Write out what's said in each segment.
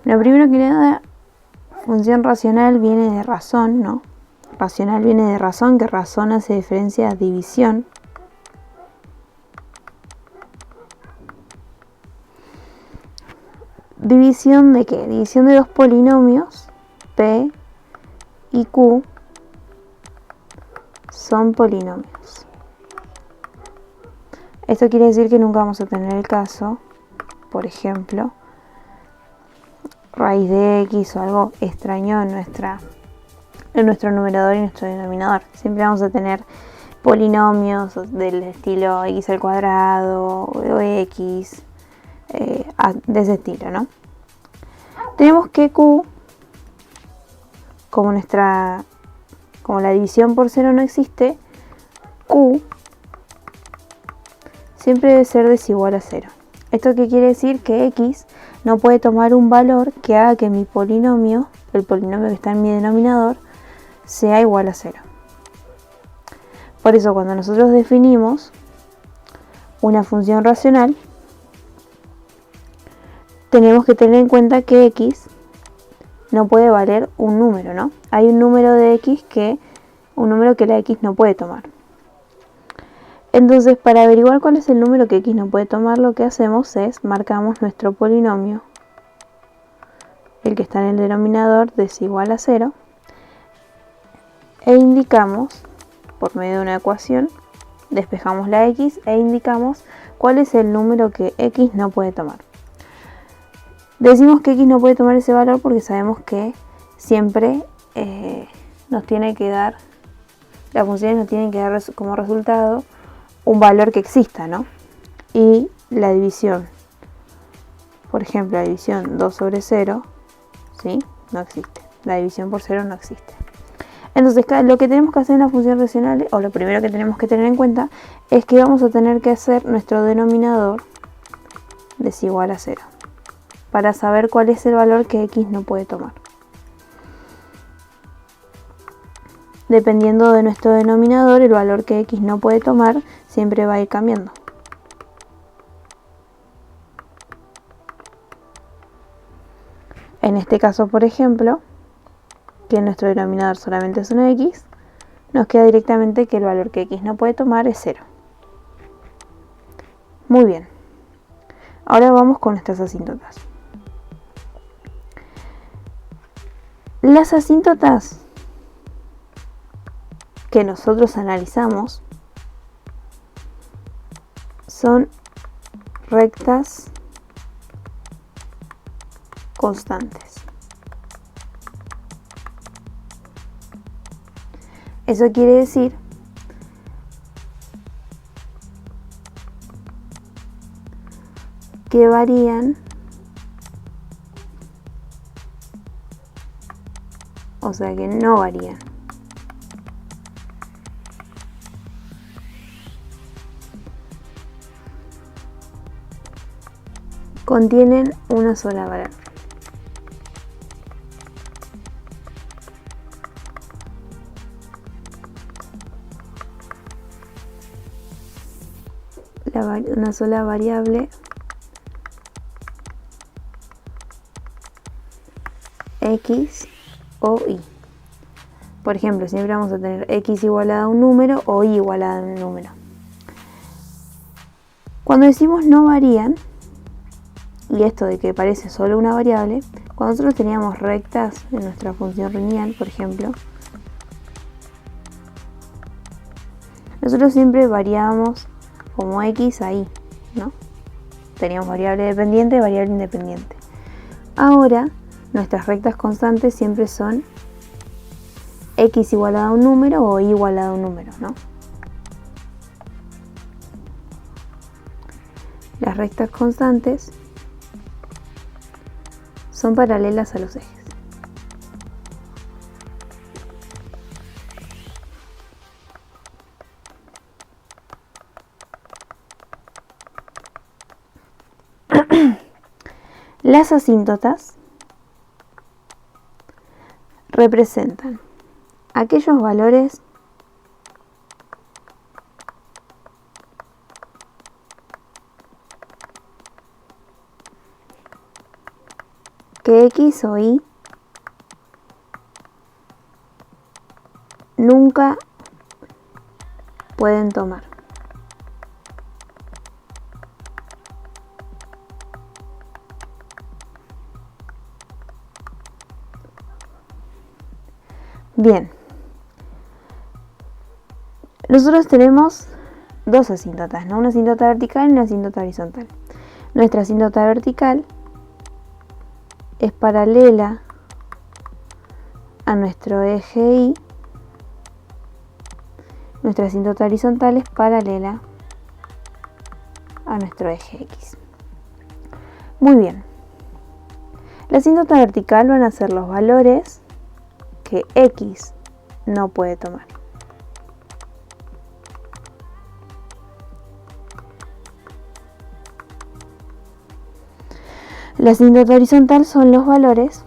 Lo primero que nada, función racional viene de razón, ¿no? Racional viene de razón, que razón hace diferencia a división. ¿División de qué? División de dos polinomios, P y Q, son polinomios. Esto quiere decir que nunca vamos a tener el caso, por ejemplo, raíz de x o algo extraño en nuestro numerador y nuestro denominador. Siempre vamos a tener polinomios del estilo x al cuadrado o x, de ese estilo, ¿no? Tenemos que Q, como la división por 0 no existe, Q siempre debe ser desigual a 0. ¿Esto qué quiere decir? Que x no puede tomar un valor que haga que mi polinomio, el polinomio que está en mi denominador, sea igual a 0. Por eso cuando nosotros definimos una función racional, tenemos que tener en cuenta que x no puede valer un número, ¿no? Hay un número de x un número que la x no puede tomar. Entonces, para averiguar cuál es el número que x no puede tomar, lo que hacemos es marcamos nuestro polinomio, el que está en el denominador, desigual a 0, e indicamos, por medio de una ecuación, despejamos la x e indicamos cuál es el número que x no puede tomar. Decimos que x no puede tomar ese valor porque sabemos que siempre nos tiene que dar, las funciones nos tienen que dar como resultado un valor que exista, ¿no? Y la división, por ejemplo, la división 2 sobre 0, ¿sí? No existe. La división por 0 no existe. Entonces, lo que tenemos que hacer en la función racional, o lo primero que tenemos que tener en cuenta, es que vamos a tener que hacer nuestro denominador desigual a 0, para saber cuál es el valor que x no puede tomar. Dependiendo de nuestro denominador, el valor que x no puede tomar siempre va a ir cambiando. En este caso, por ejemplo, que nuestro denominador solamente es una x, nos queda directamente que el valor que x no puede tomar es 0. Muy bien. Ahora vamos con nuestras asíntotas. Las asíntotas que nosotros analizamos son rectas constantes. Eso quiere decir que varían, o sea que no varían. Contienen una sola variable. Una sola variable x o y. Por ejemplo, siempre vamos a tener x igualada a un número o y igualada a un número. Cuando decimos no varían, y esto de que parece solo una variable, cuando nosotros teníamos rectas en nuestra función lineal, por ejemplo, nosotros siempre variábamos como x a y, ¿no? Teníamos variable dependiente y variable independiente. Ahora, nuestras rectas constantes siempre son x igualada a un número o y igualada a un número, ¿no? Las rectas constantes son paralelas a los ejes. Las asíntotas representan aquellos valores que x o y nunca pueden tomar. Bien, nosotros tenemos dos asíntotas, ¿no? Una asíntota vertical y una asíntota horizontal. Nuestra asíntota vertical es paralela a nuestro eje Y. Nuestra asíntota horizontal es paralela a nuestro eje X. Muy bien. La asíntota vertical van a ser los valores que X no puede tomar. La asíntota horizontal son los valores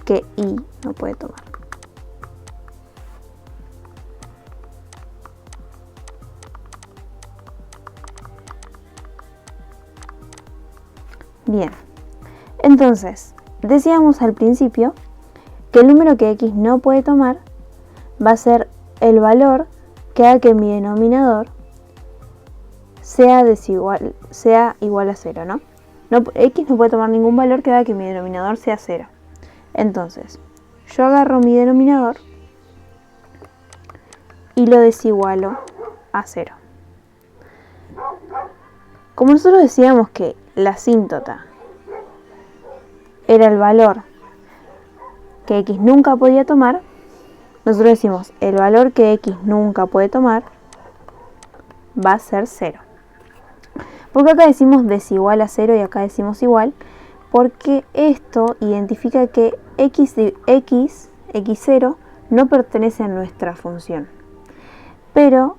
que Y no puede tomar. Bien, entonces, decíamos al principio que el número que X no puede tomar va a ser el valor que haga que mi denominador sea igual a 0, ¿no? X no puede tomar ningún valor que haga que mi denominador sea 0. Entonces, yo agarro mi denominador y lo desigualo a 0. Como nosotros decíamos que la asíntota era el valor que X nunca podía tomar, nosotros decimos el valor que X nunca puede tomar va a ser 0. ¿Por qué acá decimos desigual a 0 y acá decimos igual? Porque esto identifica que x0 no pertenece a nuestra función. Pero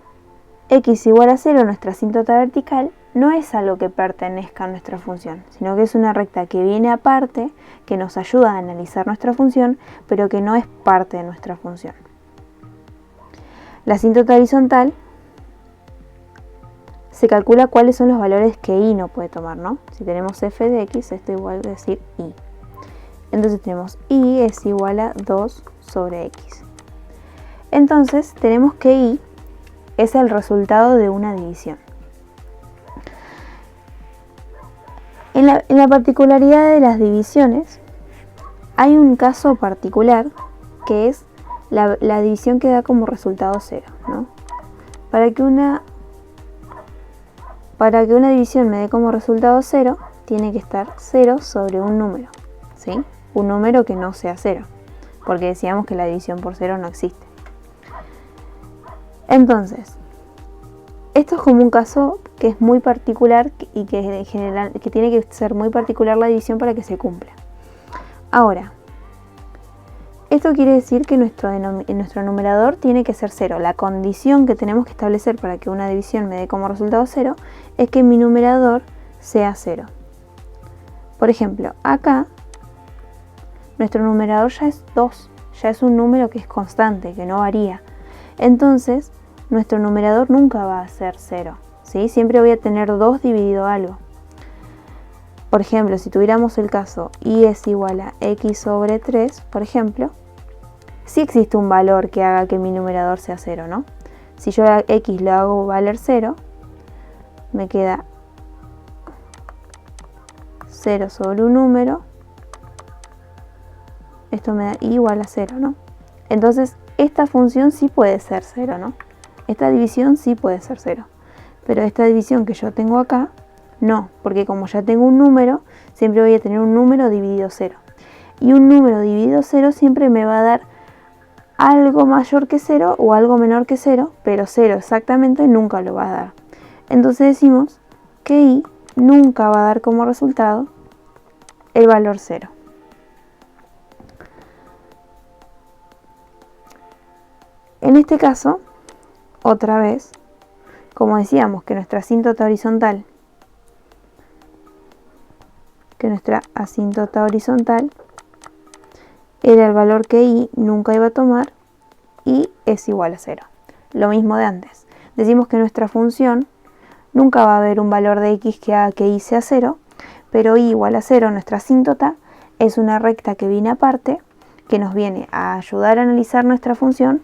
x igual a 0, nuestra asíntota vertical, no es algo que pertenezca a nuestra función, sino que es una recta que viene aparte, que nos ayuda a analizar nuestra función, pero que no es parte de nuestra función. La asíntota horizontal se calcula cuáles son los valores que Y no puede tomar, ¿no? Si tenemos f de x, esto igual a decir Y. Entonces tenemos Y es igual a 2 sobre x. Entonces tenemos que Y es el resultado de una división. En la particularidad de las divisiones, hay un caso particular que es la división que da como resultado 0, ¿no? Para que una división me dé como resultado 0, tiene que estar 0 sobre un número, ¿sí? Un número que no sea 0, porque decíamos que la división por 0 no existe. Entonces, esto es como un caso que es muy particular y que en general que tiene que ser muy particular la división para que se cumpla. Ahora, esto quiere decir que nuestro numerador tiene que ser 0. La condición que tenemos que establecer para que una división me dé como resultado 0 es que mi numerador sea 0. Por ejemplo, acá nuestro numerador ya es 2, ya es un número que es constante, que no varía. Entonces, nuestro numerador nunca va a ser 0, ¿sí? Siempre voy a tener 2 dividido algo. Por ejemplo, si tuviéramos el caso Y es igual a x sobre 3, por ejemplo, sí existe un valor que haga que mi numerador sea 0, ¿no? Si yo a x lo hago valer 0, me queda 0 sobre un número. Esto me da y igual a 0, ¿no? Entonces, esta función sí puede ser 0, ¿no? Esta división sí puede ser 0. Pero esta división que yo tengo acá, no, porque como ya tengo un número, siempre voy a tener un número dividido 0. Y un número dividido 0 siempre me va a dar algo mayor que 0 o algo menor que 0, pero 0 exactamente nunca lo va a dar. Entonces decimos que Y nunca va a dar como resultado el valor 0. En este caso, otra vez, como decíamos que nuestra asíntota horizontal era el valor que Y nunca iba a tomar, y es igual a 0. Lo mismo de antes. Decimos que nuestra función nunca va a haber un valor de x que haga que Y sea 0, pero y igual a 0, nuestra asíntota, es una recta que viene aparte, que nos viene a ayudar a analizar nuestra función,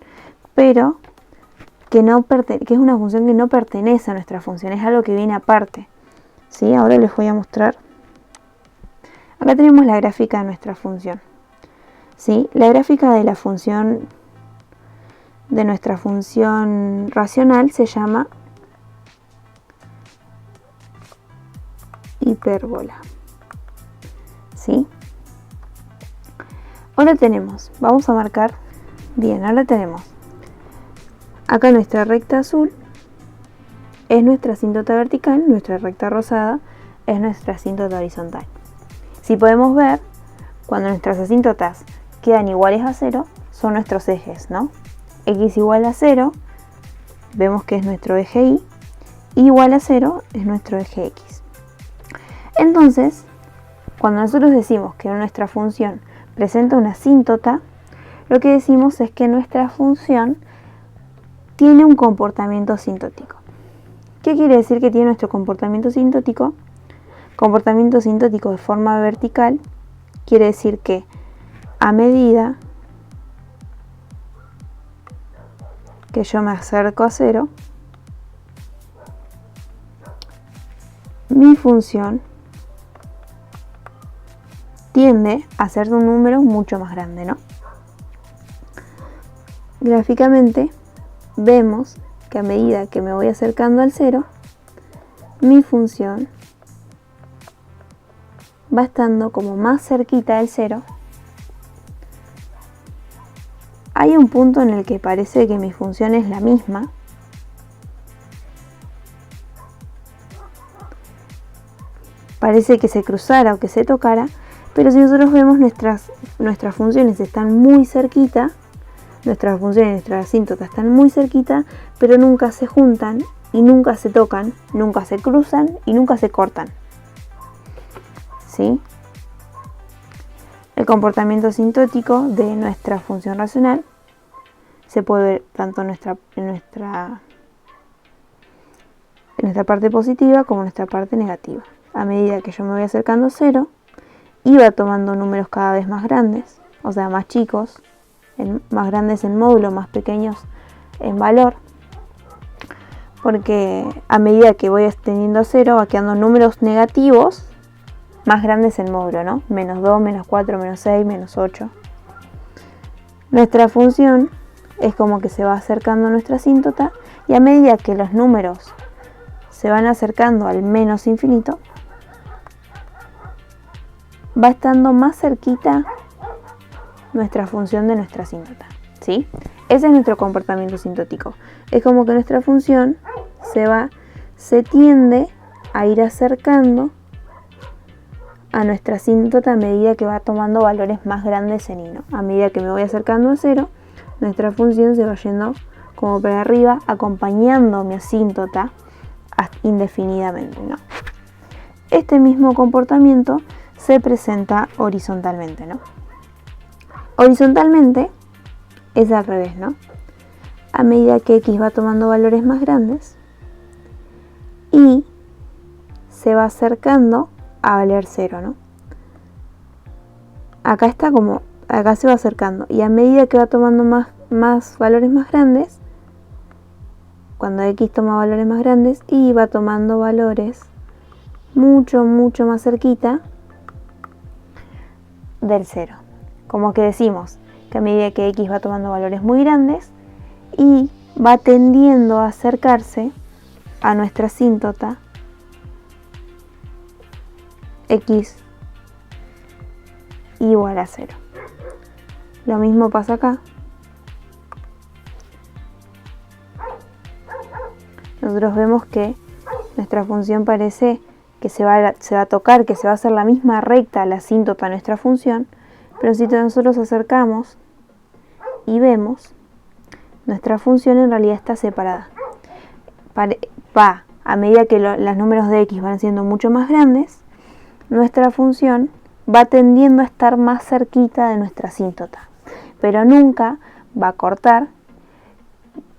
pero que es una función que no pertenece a nuestra función, es algo que viene aparte. ¿Sí? Ahora les voy a mostrar. Acá tenemos la gráfica de nuestra función. ¿Sí? La gráfica de la función de nuestra función racional se llama hipérbola. ¿Sí? Ahora vamos a marcar bien, ahora tenemos acá nuestra recta azul es nuestra asíntota vertical, nuestra recta rosada es nuestra asíntota horizontal. Si podemos ver, cuando nuestras asíntotas quedan iguales a 0, son nuestros ejes, ¿no? X igual a 0, vemos que es nuestro eje Y, igual a 0 es nuestro eje X. Entonces, cuando nosotros decimos que nuestra función presenta una asíntota, lo que decimos es que nuestra función tiene un comportamiento asintótico. ¿Qué quiere decir que tiene nuestro comportamiento asintótico? Comportamiento asintótico de forma vertical quiere decir que a medida que yo me acerco a 0, mi función tiende a ser de un número mucho más grande, ¿no? Gráficamente vemos que a medida que me voy acercando al 0, mi función va estando como más cerquita del 0. Hay un punto en el que parece que mi función es la misma. Parece que se cruzara o que se tocara, pero si nosotros vemos nuestras funciones están muy cerquita, nuestras funciones y nuestras asíntotas están muy cerquita, pero nunca se juntan y nunca se tocan, nunca se cruzan y nunca se cortan. ¿Sí? El comportamiento asintótico de nuestra función racional se puede ver tanto en nuestra parte positiva como en nuestra parte negativa. A medida que yo me voy acercando a 0, iba tomando números cada vez más grandes, o sea, más chicos, más grandes en módulo, más pequeños en valor, porque a medida que voy extendiendo 0 va quedando números negativos más grandes en módulo, ¿no? Menos 2, menos 4, menos 6, menos 8. Nuestra función es como que se va acercando a nuestra asíntota y a medida que los números se van acercando al menos infinito, va estando más cerquita nuestra función de nuestra asíntota, ¿sí? Ese es nuestro comportamiento asintótico. Es como que nuestra función se tiende a ir acercando a nuestra asíntota a medida que va tomando valores más grandes en y, ¿no? A medida que me voy acercando a 0, nuestra función se va yendo como para arriba, acompañando mi asíntota indefinidamente, ¿no? Este mismo comportamiento se presenta horizontalmente, ¿no? Horizontalmente es al revés, ¿no? A medida que X va tomando valores más grandes, Y se va acercando a valer 0, ¿no? Acá se va acercando y a medida que va tomando más valores más grandes, cuando X toma valores más grandes, Y va tomando valores mucho más cerquita del 0. Como que decimos que a medida que X va tomando valores muy grandes, Y va tendiendo a acercarse a nuestra asíntota X igual a 0. Lo mismo pasa acá. Nosotros vemos que nuestra función parece que se va a tocar, que se va a hacer la misma recta a la asíntota de nuestra función, pero si nosotros acercamos y vemos, nuestra función en realidad está separada. A medida que los números de X van siendo mucho más grandes, nuestra función va tendiendo a estar más cerquita de nuestra asíntota, pero nunca va a cortar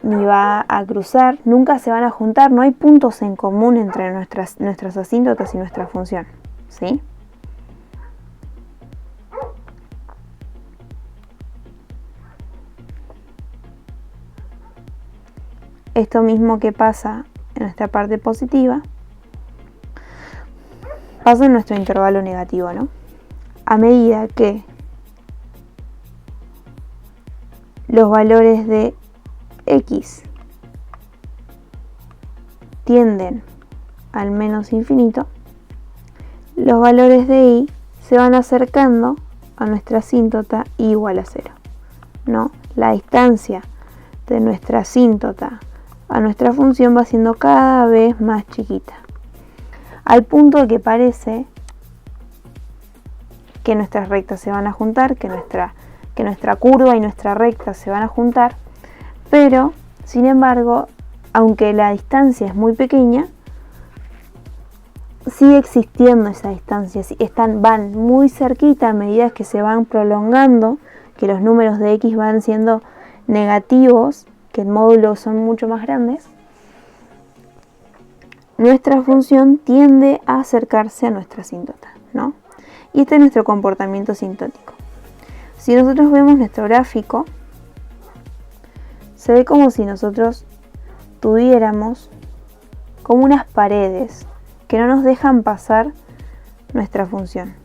ni va a cruzar, nunca se van a juntar, no hay puntos en común entre nuestras asíntotas y nuestra función, ¿sí? Esto mismo que pasa en nuestra parte positiva, pasa en nuestro intervalo negativo, ¿no? A medida que los valores de x tienden al menos infinito, los valores de y se van acercando a nuestra asíntota igual a 0, ¿no? La distancia de nuestra asíntota a nuestra función va siendo cada vez más chiquita, al punto de que parece que nuestras rectas se van a juntar, que nuestra curva y nuestra recta se van a juntar, pero sin embargo, aunque la distancia es muy pequeña, sigue existiendo esa distancia, van muy cerquita a medida que se van prolongando, que los números de x van siendo negativos, que en módulo son mucho más grandes. Nuestra función tiende a acercarse a nuestra asíntota, ¿no? Y este es nuestro comportamiento asintótico. Si nosotros vemos nuestro gráfico, se ve como si nosotros tuviéramos como unas paredes que no nos dejan pasar nuestra función.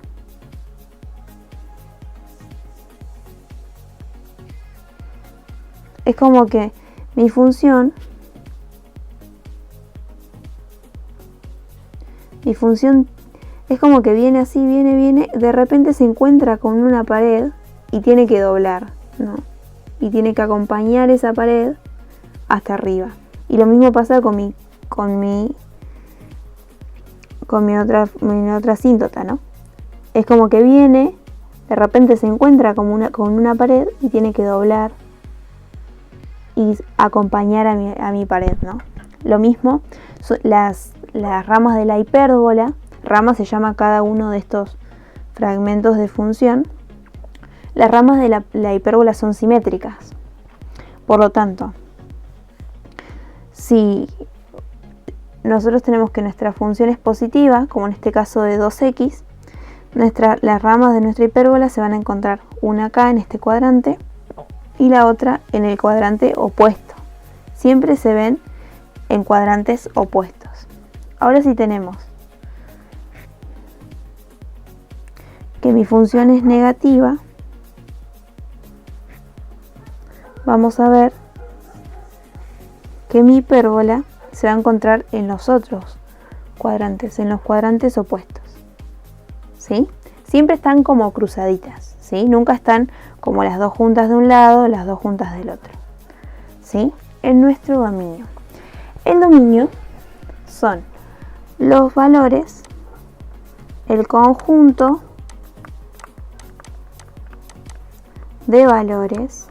Es como que mi función es como que viene así, viene, de repente se encuentra con una pared y tiene que doblar, ¿no? Y tiene que acompañar esa pared hasta arriba. Y lo mismo pasa con mi otra asíntota, ¿no? Es como que viene, de repente se encuentra con una pared y tiene que doblar y acompañar a mi pared, ¿no? Lo mismo, las ramas de la hipérbola, rama se llama cada uno de estos fragmentos de función, las ramas de la hipérbola son simétricas. Por lo tanto, si nosotros tenemos que nuestra función es positiva, como en este caso de 2x, las ramas de nuestra hipérbola se van a encontrar una acá en este cuadrante y la otra en el cuadrante opuesto. Siempre se ven en cuadrantes opuestos. Ahora si tenemos que mi función es negativa, vamos a ver que mi hipérbola se va a encontrar en los otros cuadrantes, en los cuadrantes opuestos, ¿sí? Siempre están como cruzaditas, ¿sí? Nunca están como las dos juntas de un lado, las dos juntas del otro, ¿sí? En nuestro dominio. El dominio son los valores, el conjunto de valores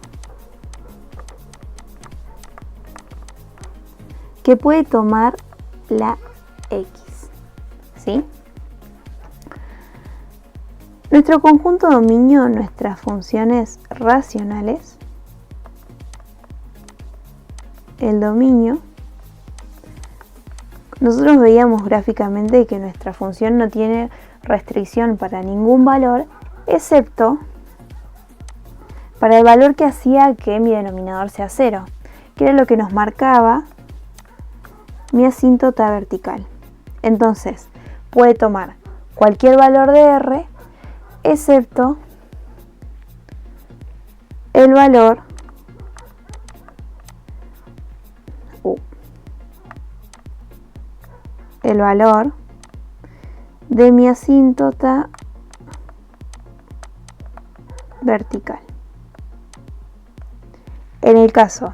que puede tomar la x, ¿sí? Nuestro conjunto dominio, nuestras funciones racionales, el dominio, nosotros veíamos gráficamente que nuestra función no tiene restricción para ningún valor, excepto para el valor que hacía que mi denominador sea 0, que era lo que nos marcaba mi asíntota vertical. Entonces, puede tomar cualquier valor de r, excepto el valor de mi asíntota vertical. En el caso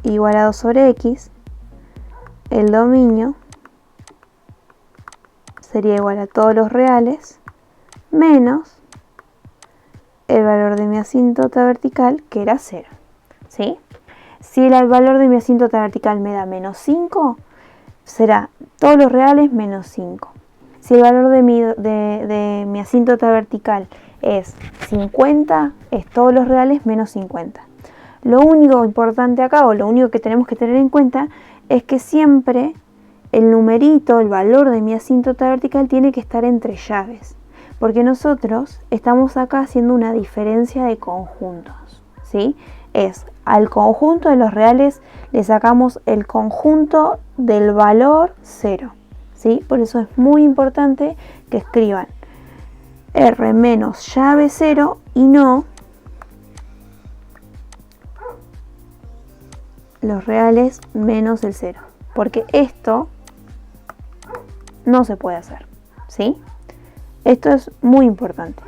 igual a 2 sobre x, el dominio sería igual a todos los reales menos el valor de mi asíntota vertical, que era 0, ¿sí? Si el valor de mi asíntota vertical me da menos 5, será todos los reales menos 5. Si el valor de mi asíntota vertical es 50, es todos los reales menos 50. Lo único importante acá, o lo único que tenemos que tener en cuenta, es que siempre el numerito, el valor de mi asíntota vertical tiene que estar entre llaves, porque nosotros estamos acá haciendo una diferencia de conjuntos, ¿sí? Es al conjunto de los reales le sacamos el conjunto del valor 0, ¿sí? Por eso es muy importante que escriban R menos llave 0 y no los reales menos el 0, porque esto no se puede hacer, ¿sí? Esto es muy importante.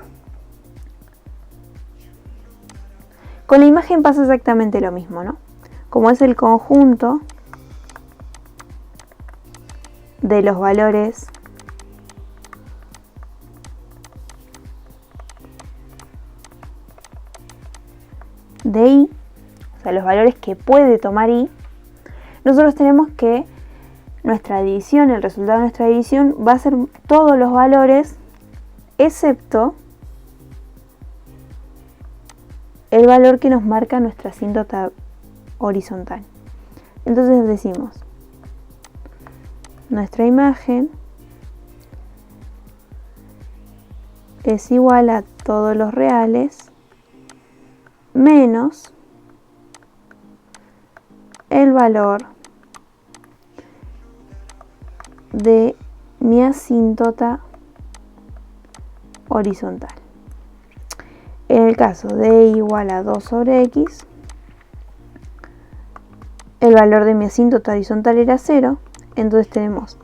Con la imagen pasa exactamente lo mismo, ¿no? Como es el conjunto de los valores de i, o sea, los valores que puede tomar i, nosotros tenemos que nuestra división, el resultado de nuestra división va a ser todos los valores excepto el valor que nos marca nuestra asíntota horizontal. Entonces decimos, nuestra imagen es igual a todos los reales menos el valor de mi asíntota horizontal. En el caso de y igual a 2 sobre x, el valor de mi asíntota horizontal era 0, entonces tenemos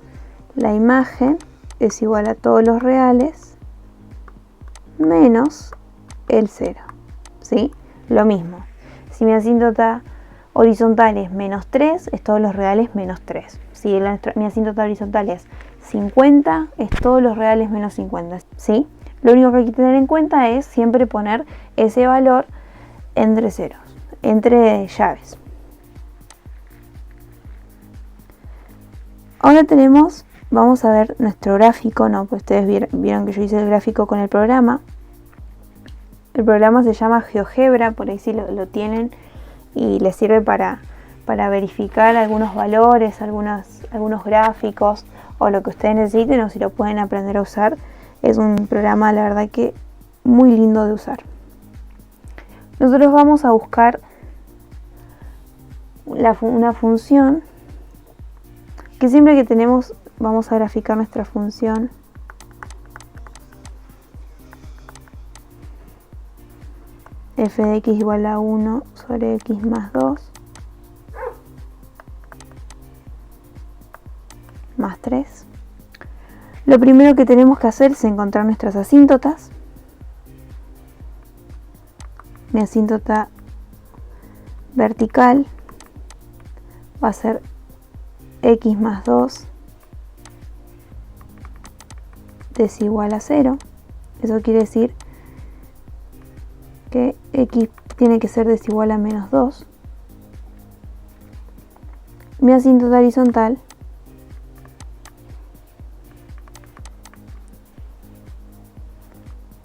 la imagen es igual a todos los reales menos el 0, ¿sí? Lo mismo, si mi asíntota horizontal es menos 3, es todos los reales menos 3. Si mi asíntota horizontal es 50, es todos los reales menos 50, ¿sí? Lo único que hay que tener en cuenta es siempre poner ese valor entre ceros, entre llaves. Ahora vamos a ver nuestro gráfico, ¿no? Pues ustedes vieron que yo hice el gráfico con el programa. El programa se llama GeoGebra, por ahí sí lo tienen y les sirve para verificar algunos valores, algunos gráficos o lo que ustedes necesiten, o si lo pueden aprender a usar. Es un programa, la verdad, que muy lindo de usar. Nosotros vamos a buscar una función que siempre que tenemos, vamos a graficar nuestra función f de x igual a 1 sobre x más 2 más 3. Lo primero que tenemos que hacer es encontrar nuestras asíntotas. Mi asíntota vertical va a ser x más 2 desigual a 0. Eso quiere decir que x tiene que ser desigual a menos 2. Mi asíntota horizontal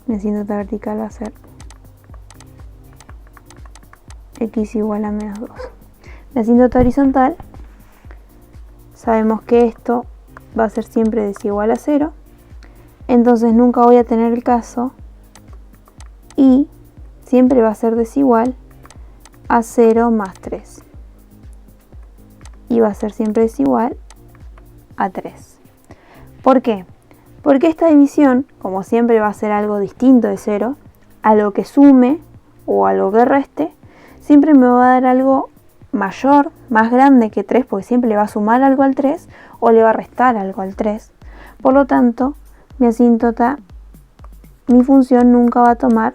mi asíntota vertical va a ser x igual a menos 2. Mi asíntota horizontal, sabemos que esto va a ser siempre desigual a 0, entonces nunca voy a tener el caso y siempre va a ser desigual a 0 más 3. Y va a ser siempre desigual a 3. ¿Por qué? Porque esta división, como siempre va a ser algo distinto de 0, algo que sume o algo que reste, siempre me va a dar algo mayor, más grande que 3, porque siempre le va a sumar algo al 3 o le va a restar algo al 3. Por lo tanto, mi asíntota, mi función nunca va a tomar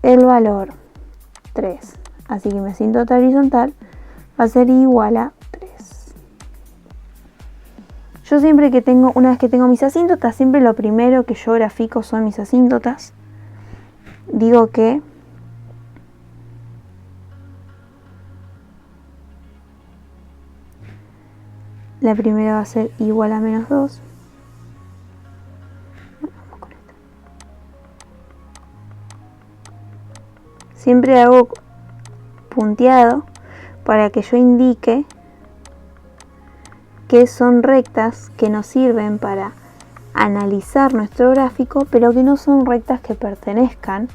el valor 3. Así que mi asíntota horizontal va a ser igual a 3. Yo siempre una vez que tengo mis asíntotas, siempre lo primero que yo grafico son mis asíntotas. Digo que la primera va a ser igual a menos 2. Siempre hago punteado para que yo indique que son rectas que nos sirven para analizar nuestro gráfico, pero que no son rectas que pertenezcan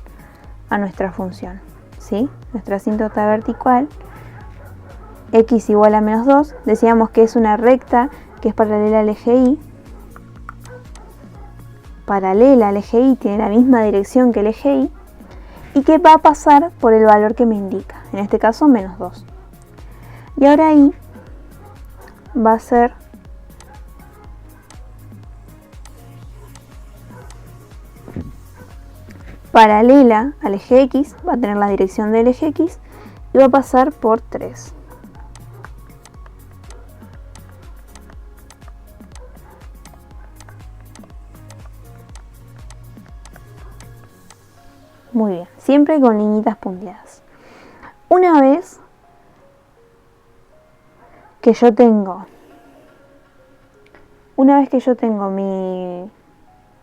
a nuestra función, ¿sí? Nuestra asíntota vertical, x igual a menos 2, decíamos que es una recta que es paralela al eje y. Paralela al eje y, tiene la misma dirección que el eje y que va a pasar por el valor que me indica, en este caso menos 2. Y ahora y va a ser paralela al eje x, va a tener la dirección del eje x y va a pasar por 3. Muy bien, siempre con liñitas punteadas. Una vez que yo tengo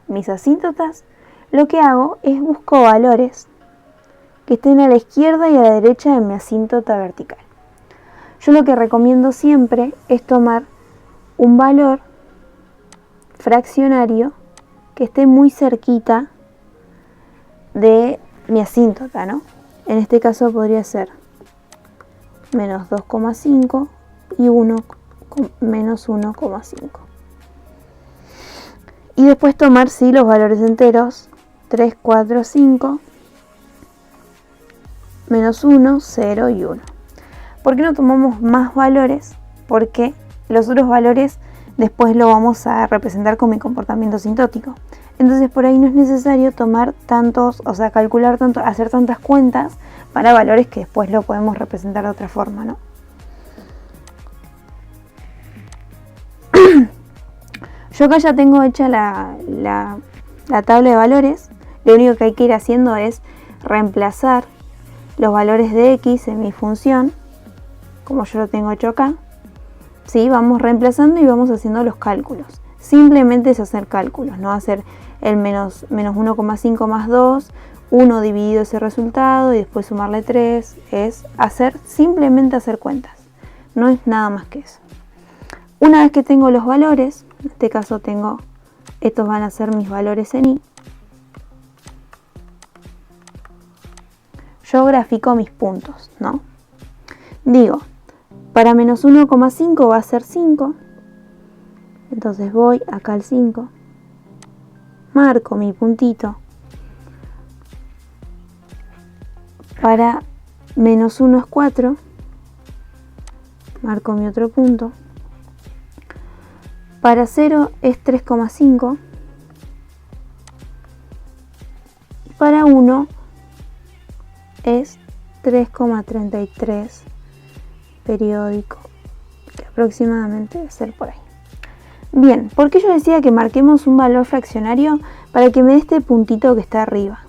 mis asíntotas, lo que hago es busco valores que estén a la izquierda y a la derecha de mi asíntota vertical. Yo lo que recomiendo siempre es tomar un valor fraccionario que esté muy cerquita de mi asíntota, ¿no? En este caso podría ser menos 2,5 y menos 1,5. Y después tomar, sí, los valores enteros, 3, 4, 5, menos 1, 0 y 1. ¿Por qué no tomamos más valores? Porque los otros valores después lo vamos a representar con mi comportamiento asintótico. Entonces por ahí no es necesario tomar tantos, o sea, calcular tanto, hacer tantas cuentas para valores que después lo podemos representar de otra forma, ¿no? Yo acá ya tengo hecha la tabla de valores. Lo único que hay que ir haciendo es reemplazar los valores de x en mi función, como yo lo tengo hecho acá. ¿Sí? Vamos reemplazando y vamos haciendo los cálculos. Simplemente es hacer cálculos, no hacer el menos 1,5 más 2, 1 dividido ese resultado y después sumarle 3. Es simplemente hacer cuentas. No es nada más que eso. Una vez que tengo los valores, en este caso estos van a ser mis valores en y, yo grafico mis puntos, ¿no? Digo, para menos 1,5 va a ser 5, entonces voy acá al 5, marco mi puntito. Para menos 1 es 4, marco mi otro punto. Para 0 es 3,5. Para 1 es 3,33 periódico, que aproximadamente debe ser por ahí. Bien, ¿por qué yo decía que marquemos un valor fraccionario? Para que me dé este puntito que está arriba.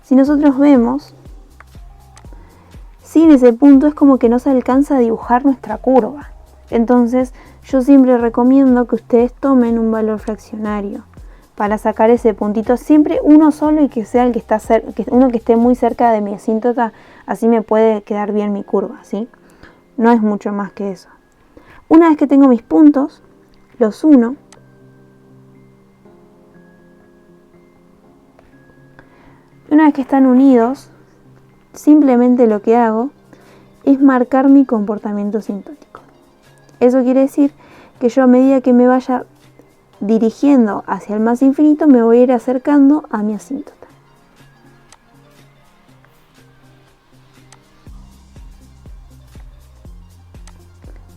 Si nosotros vemos, sin ese punto es como que no se alcanza a dibujar nuestra curva. Entonces yo siempre recomiendo que ustedes tomen un valor fraccionario para sacar ese puntito, siempre uno solo y que sea el que está uno que esté muy cerca de mi asíntota, así me puede quedar bien mi curva, ¿sí? No es mucho más que eso. Una vez que tengo mis puntos, los uno, una vez que están unidos, simplemente lo que hago es marcar mi comportamiento asintótico. Eso quiere decir que yo a medida que me vaya dirigiendo hacia el más infinito, me voy a ir acercando a mi asíntota.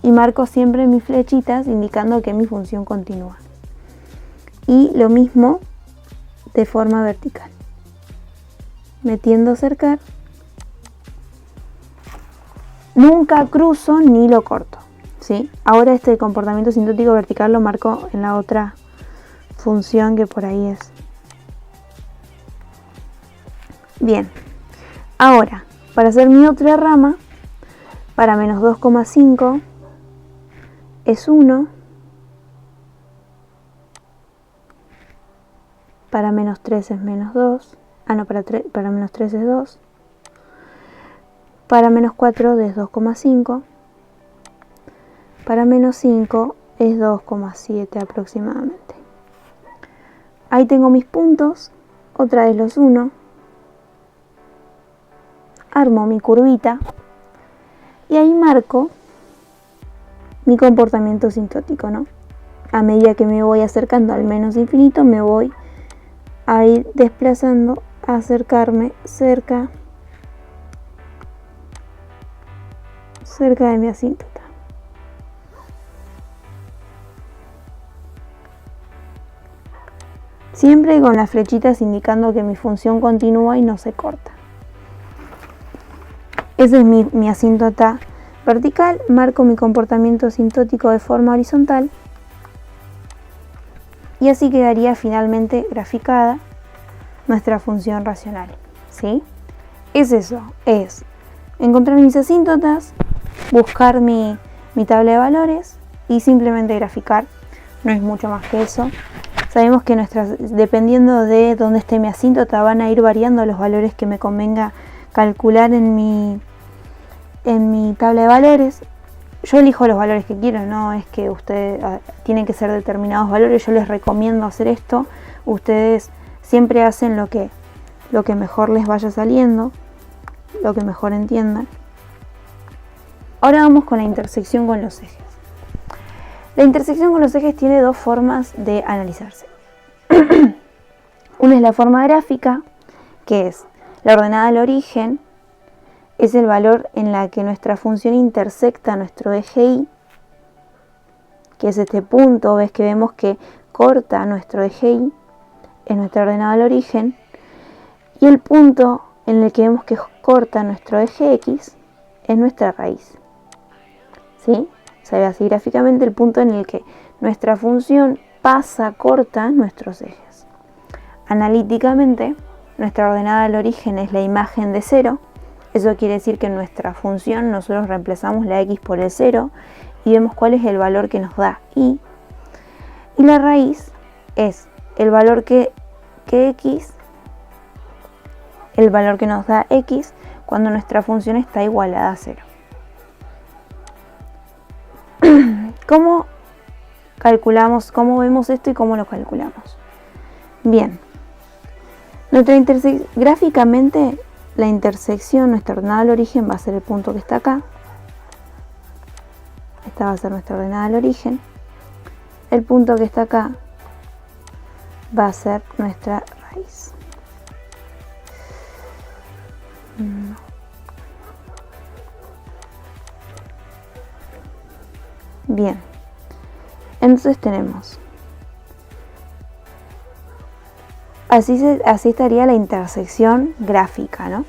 Y marco siempre mis flechitas indicando que mi función continúa. Y lo mismo de forma vertical. Metiendo a acercar. Nunca cruzo ni lo corto, ¿sí? Ahora este comportamiento asintótico vertical lo marco en la otra función que por ahí es. Bien, ahora, para hacer mi otra rama, para menos 2,5 es 1, para menos 3 es menos 2, para menos 3 es 2, para menos 4 es 2,5, para menos 5 es 2,7 aproximadamente. Ahí tengo mis puntos, otra vez los uno, armo mi curvita y ahí marco mi comportamiento asintótico, ¿no? A medida que me voy acercando al menos infinito, me voy a ir desplazando, a acercarme cerca de mi asíntota. Siempre con las flechitas indicando que mi función continúa y no se corta. Ese es mi asíntota vertical. Marco mi comportamiento asintótico de forma horizontal. Y así quedaría finalmente graficada nuestra función racional. ¿Sí? Es eso, es encontrar mis asíntotas, buscar mi tabla de valores y simplemente graficar. No es mucho más que eso. Sabemos que dependiendo de dónde esté mi asíntota, van a ir variando los valores que me convenga calcular en mi tabla de valores. Yo elijo los valores que quiero, no es que ustedes tienen que ser determinados valores. Yo les recomiendo hacer esto. Ustedes siempre hacen lo que mejor les vaya saliendo, lo que mejor entiendan. Ahora vamos con la intersección con los ejes. La intersección con los ejes tiene dos formas de analizarse. Una es la forma gráfica, que es la ordenada al origen, es el valor en la que nuestra función intersecta nuestro eje Y, que es este punto, ves que vemos que corta nuestro eje Y, es nuestra ordenada al origen, y el punto en el que vemos que corta nuestro eje X es nuestra raíz. ¿Sí? Se ve así gráficamente el punto en el que nuestra función corta nuestros ejes. Analíticamente, nuestra ordenada al origen es la imagen de 0. Eso quiere decir que en nuestra función nosotros reemplazamos la x por el 0 y vemos cuál es el valor que nos da y. Y la raíz es el valor que nos da x cuando nuestra función está igualada a 0. ¿Cómo calculamos, cómo vemos esto y cómo lo calculamos? Bien, gráficamente la intersección, nuestra ordenada al origen va a ser el punto que está acá. Esta va a ser nuestra ordenada al origen. El punto que está acá va a ser nuestra raíz. Bien, entonces tenemos, así estaría la intersección gráfica, ¿no?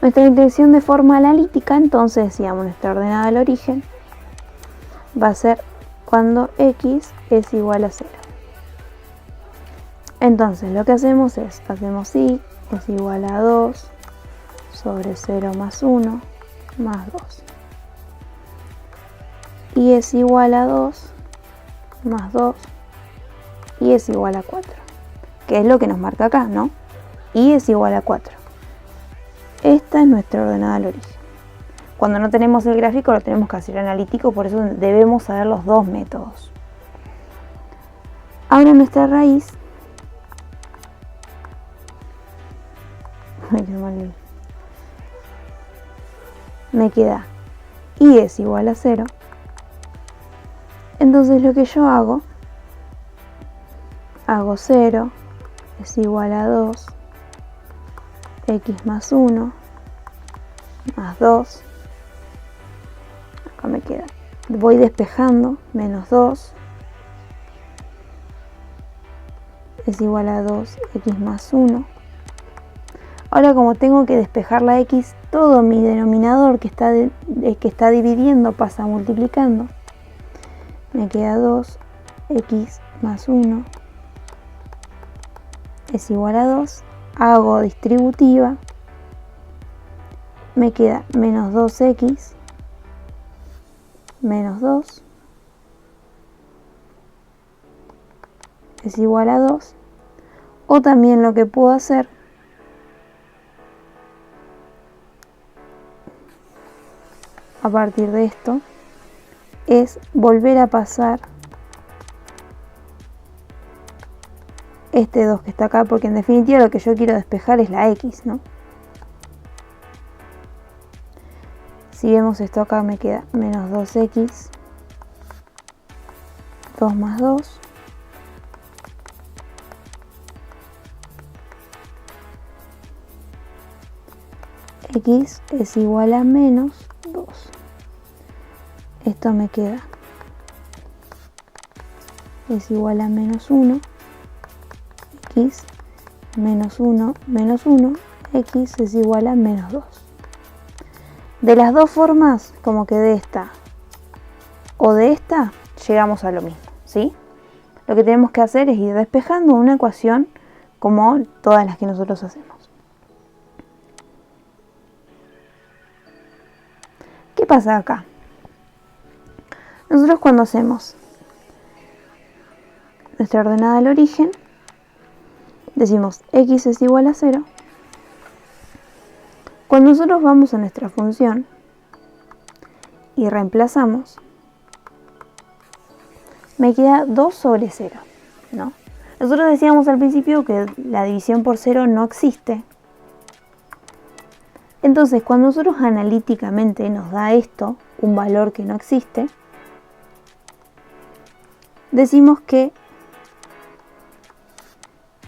Nuestra intersección de forma analítica, entonces decíamos, nuestra ordenada al origen va a ser cuando x es igual a 0. Entonces lo que hacemos es, y es igual a 2 sobre 0 más 1 más 2. Y es igual a 2 más 2 y es igual a 4, que es lo que nos marca acá, ¿no? Y es igual a 4. Esta es nuestra ordenada al origen. Cuando no tenemos el gráfico lo tenemos que hacer analítico, por eso debemos saber los dos métodos. Ahora nuestra raíz, me queda y es igual a 0. Entonces lo que yo hago 0 es igual a 2, x más 1, más 2, acá me queda, voy despejando, menos 2, es igual a 2, x más 1. Ahora como tengo que despejar la x, todo mi denominador que está dividiendo pasa multiplicando. Me queda 2, x más 1 es igual a 2. Hago distributiva. Me queda menos 2x menos 2 es igual a 2. O también lo que puedo hacer a partir de esto es volver a pasar este 2 que está acá, porque en definitiva lo que yo quiero despejar es la x, ¿no? Si vemos esto acá me queda menos 2x, 2 más 2, x es igual a menos 2. Esto me queda, es igual a menos 1, x menos 1, menos 1, x es igual a menos 2. De las dos formas, como que de esta o de esta, llegamos a lo mismo, ¿sí? Lo que tenemos que hacer es ir despejando una ecuación como todas las que nosotros hacemos. ¿Qué pasa acá? Nosotros cuando hacemos nuestra ordenada al origen, decimos x es igual a 0. Cuando nosotros vamos a nuestra función y reemplazamos, me queda 2 sobre 0, ¿no? Nosotros decíamos al principio que la división por 0 no existe. Entonces, cuando nosotros analíticamente nos da esto, un valor que no existe, decimos que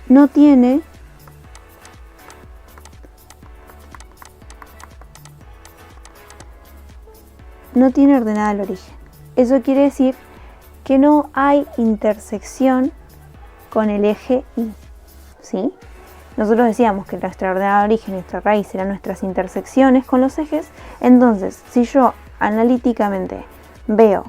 no tiene ordenada al origen. Eso quiere decir que no hay intersección con el eje Y, ¿sí? Nosotros decíamos que nuestra ordenada de origen y nuestra raíz eran nuestras intersecciones con los ejes. Entonces, si yo analíticamente veo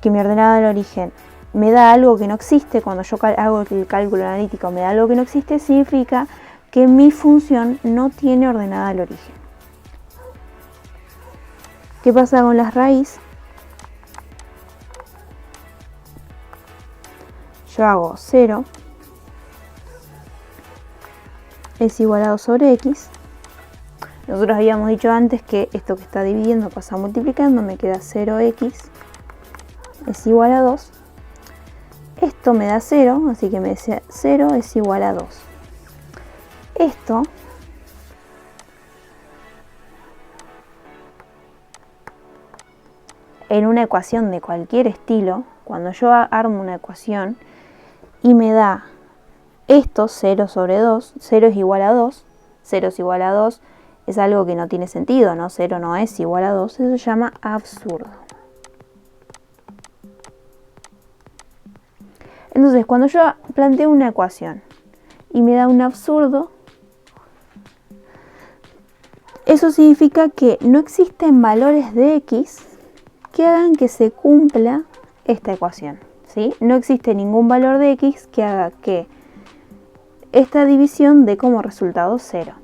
que mi ordenada del origen me da algo que no existe, cuando yo hago el cálculo analítico me da algo que no existe, significa que mi función no tiene ordenada al origen. ¿Qué pasa con la raíz? Yo hago 0 es igual a 2 sobre x. Nosotros habíamos dicho antes que esto que está dividiendo pasa multiplicando, me queda 0x es igual a 2. Esto me da 0, así que me dice 0 es igual a 2. Esto en una ecuación de cualquier estilo, cuando yo armo una ecuación y me da esto, 0 sobre 2, 0 es igual a 2, 0 es igual a 2, es algo que no tiene sentido, ¿no? 0 no es igual a 2, eso se llama absurdo. Entonces, cuando yo planteo una ecuación y me da un absurdo, eso significa que no existen valores de x que hagan que se cumpla esta ecuación, ¿sí? No existe ningún valor de x que haga que esta división dé como resultado 0,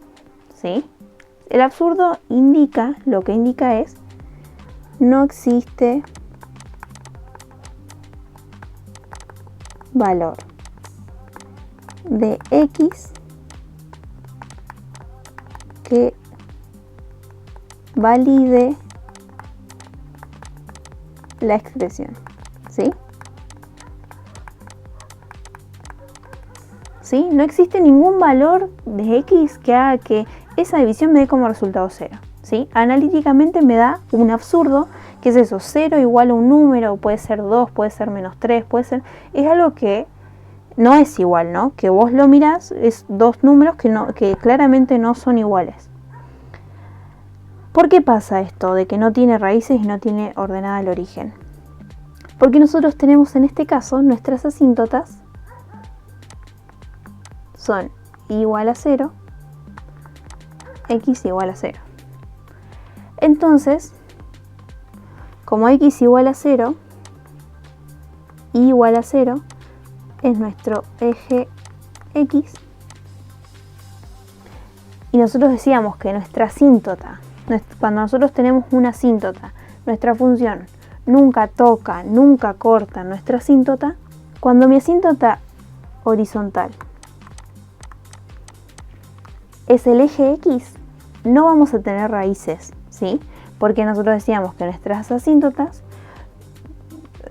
¿sí? El absurdo indica, lo que indica es, no existe valor de x que valide la expresión, ¿sí? ¿Sí? No existe ningún valor de x que haga que esa división me dé como resultado 0, ¿sí? Analíticamente me da un absurdo, que es eso, 0 igual a un número, puede ser 2, puede ser menos 3, puede ser... Es algo que no es igual, ¿no? Que vos lo mirás, es dos números que claramente no son iguales. ¿Por qué pasa esto de que no tiene raíces y no tiene ordenada al origen? Porque nosotros tenemos en este caso nuestras asíntotas son igual a 0, x igual a 0. Entonces, como x igual a 0, y igual a 0 es nuestro eje x, y nosotros decíamos que nuestra asíntota, cuando nosotros tenemos una asíntota, nuestra función nunca toca, nunca corta nuestra asíntota. Cuando mi asíntota horizontal es el eje x, no vamos a tener raíces, ¿sí? Porque nosotros decíamos que nuestras asíntotas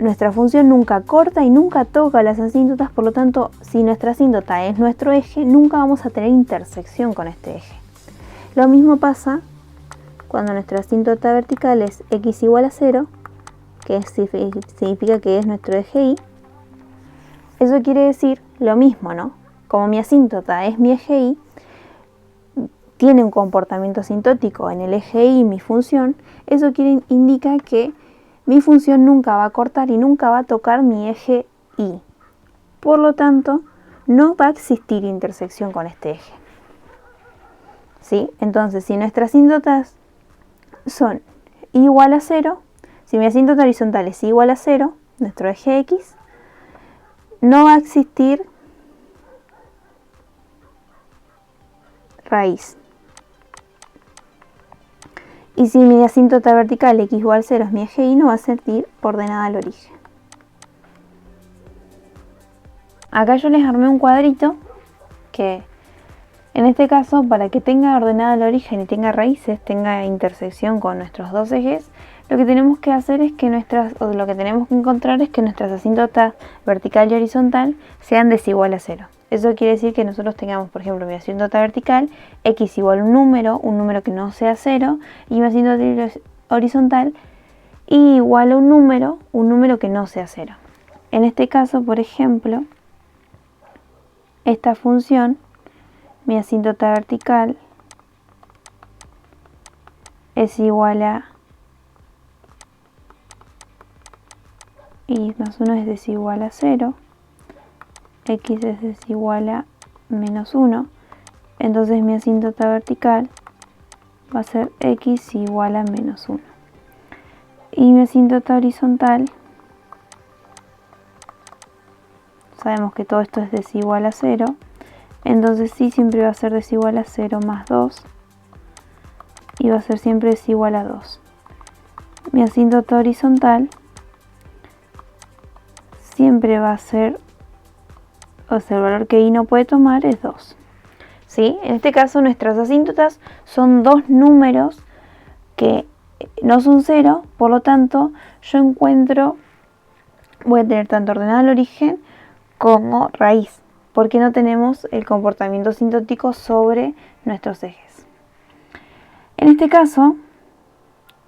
nuestra función nunca corta y nunca toca las asíntotas, por lo tanto, si nuestra asíntota es nuestro eje, nunca vamos a tener intersección con este eje. Lo mismo pasa cuando nuestra asíntota vertical es x igual a 0, que significa que es nuestro eje Y. Eso quiere decir lo mismo, ¿no? Como mi asíntota es mi eje Y, tiene un comportamiento asintótico en el eje Y, mi función, eso indica que mi función nunca va a cortar y nunca va a tocar mi eje Y. Por lo tanto, no va a existir intersección con este eje. ¿Sí? Entonces, si nuestras asíntotas son igual a 0, si mi asíntota horizontal es igual a 0, nuestro eje X, no va a existir raíz. Y si mi asíntota vertical x igual a 0 es mi eje Y, no va a ser ordenada al origen. Acá yo les armé un cuadrito que, en este caso, para que tenga ordenada al origen y tenga raíces, tenga intersección con nuestros dos ejes, lo que tenemos que hacer es que lo que tenemos que encontrar es que nuestras asíntotas vertical y horizontal sean desigual a 0. Eso quiere decir que nosotros tengamos, por ejemplo, mi asíntota vertical, x igual a un número que no sea 0, y mi asíntota horizontal, y igual a un número que no sea 0. En este caso, por ejemplo, esta función, mi asíntota vertical, es igual a y más 1 es desigual a 0, x es desigual a menos 1, entonces mi asíntota vertical va a ser x igual a menos 1. Y mi asíntota horizontal, sabemos que todo esto es desigual a 0, entonces sí siempre va a ser desigual a 0 más 2, y va a ser siempre desigual a 2. Mi asíntota horizontal siempre va a ser, o sea, el valor que Y no puede tomar es 2. ¿Sí? En este caso nuestras asíntotas son dos números que no son 0, por lo tanto yo voy a tener tanto ordenado al origen como raíz, porque no tenemos el comportamiento asintótico sobre nuestros ejes. En este caso,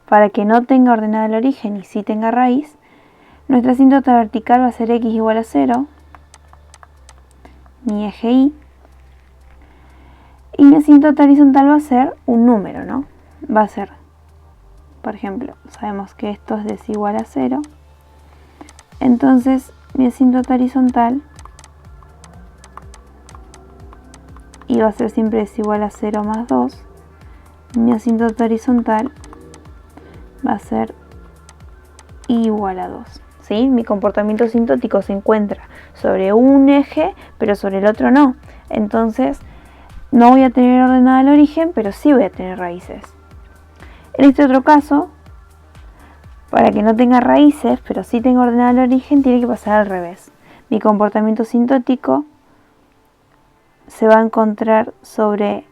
para que no tenga ordenado el origen y sí tenga raíz, nuestra asíntota vertical va a ser x igual a 0, mi eje Y, y mi asíntota horizontal va a ser un número, ¿no? Va a ser, por ejemplo, sabemos que esto es desigual a 0, entonces mi asíntota horizontal y va a ser siempre desigual a 0 más 2, mi asíntota horizontal va a ser igual a 2. ¿Sí? Mi comportamiento asintótico se encuentra sobre un eje, pero sobre el otro no. Entonces, no voy a tener ordenada el origen, pero sí voy a tener raíces. En este otro caso, para que no tenga raíces, pero sí tenga ordenada el origen, tiene que pasar al revés. Mi comportamiento asintótico se va a encontrar sobre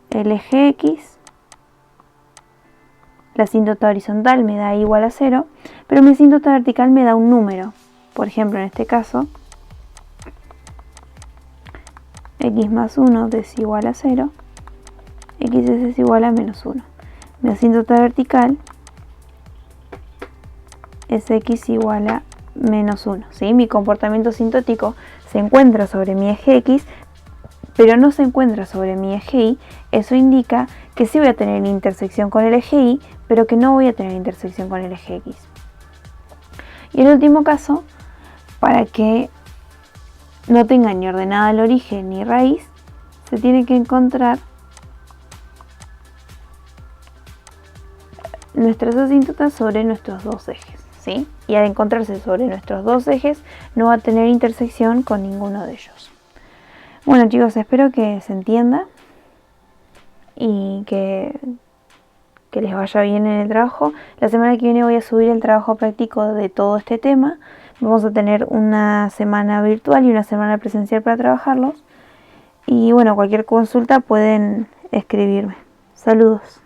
el eje X, la asíntota horizontal me da igual a 0, pero mi asíntota vertical me da un número. Por ejemplo, en este caso, x más 1 desigual a 0, x es desigual a menos 1. Mi asíntota vertical es x igual a menos 1. ¿Sí? Mi comportamiento asintótico se encuentra sobre mi eje X, pero no se encuentra sobre mi eje Y. Eso indica que sí voy a tener intersección con el eje Y, pero que no voy a tener intersección con el eje X. Y el último caso, para que no tenga ni ordenada el origen ni raíz, se tiene que encontrar nuestras asíntotas sobre nuestros dos ejes, ¿sí? Y al encontrarse sobre nuestros dos ejes, no va a tener intersección con ninguno de ellos. Bueno, chicos, espero que se entienda y que les vaya bien en el trabajo. La semana que viene voy a subir el trabajo práctico de todo este tema. Vamos a tener una semana virtual y una semana presencial para trabajarlos. Y bueno, cualquier consulta pueden escribirme. Saludos.